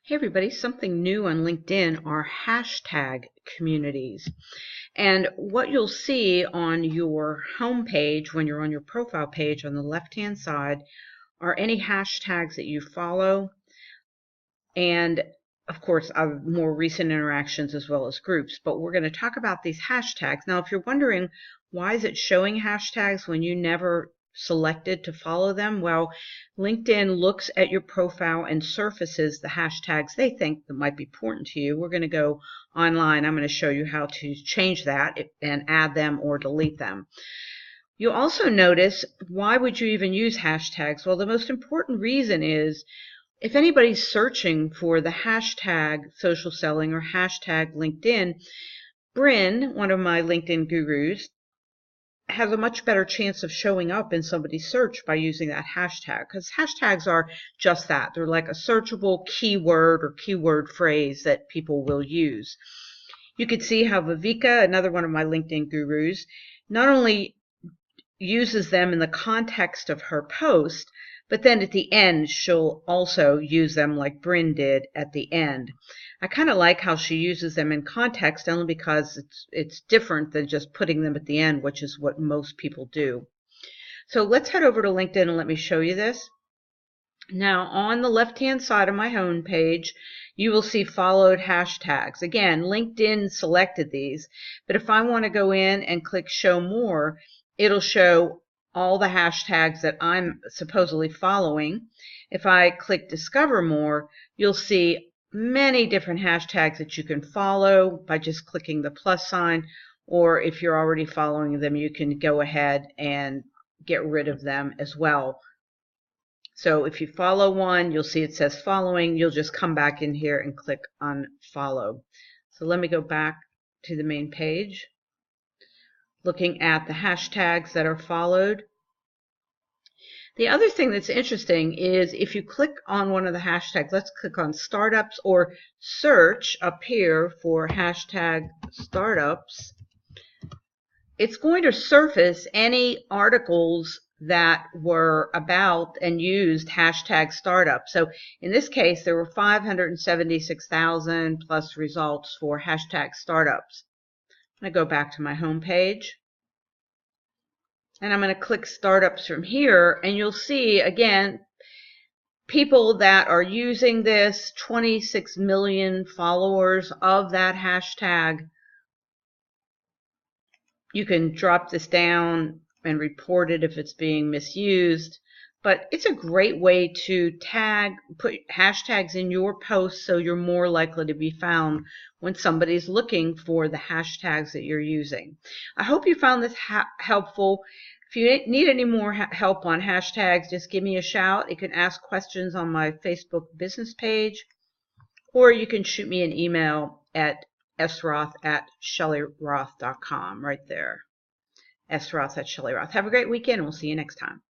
Hey everybody, something new on LinkedIn are hashtag communities. And what you'll see on your home page when you're on your profile page on the left-hand side are any hashtags that you follow and of course more recent interactions as well as groups. But we're going to talk about these hashtags. Now if you're wondering why is it showing hashtags when you never selected to follow them, well, LinkedIn looks at your profile and surfaces the hashtags they think that might be important to you. We're going to go online. I'm going to show you how to change that and add them or delete them. You'll also notice, why would you even use hashtags? Well, the most important reason is if anybody's searching for the hashtag social selling or hashtag LinkedIn, Bryn, one of my LinkedIn gurus, has a much better chance of showing up in somebody's search by using that hashtag, because hashtags are just that. They're like a searchable keyword or keyword phrase that people will use. You could see how Viveka, another one of my LinkedIn gurus, not only uses them in the context of her post, but then at the end she'll also use them like Bryn did at the end. I kind of like how she uses them in context only because it's different than just putting them at the end, which is what most people do. So let's head over to LinkedIn and let me show you this. Now on the left-hand side of my home page, you will see followed hashtags. Again, LinkedIn selected these, but if I want to go in and click show more, it'll show all the hashtags that I'm supposedly following. If I click discover more, you'll see many different hashtags that you can follow by just clicking the plus sign, or if you're already following them, you can go ahead and get rid of them as well. So if you follow one, you'll see it says following. You'll just come back in here and click on follow. So let me go back to the main page. Looking at the hashtags that are followed. The other thing that's interesting is if you click on one of the hashtags, let's click on startups or search up here for hashtag startups, it's going to surface any articles that were about and used hashtag startup. So in this case, there were 576,000 plus results for hashtag startups. I'm going to go back to my home page. And I'm going to click startups from here, and you'll see again people that are using this, 26 million followers of that hashtag. You can drop this down and report it if it's being misused, but it's a great way to put hashtags in your posts so you're more likely to be found when somebody's looking for the hashtags that you're using. I hope you found this helpful. If you need any more help on hashtags, just give me a shout. You can ask questions on my Facebook business page, or you can shoot me an email at sroth@shellyroth.com right there. sroth@shellyroth. Have a great weekend. We'll see you next time.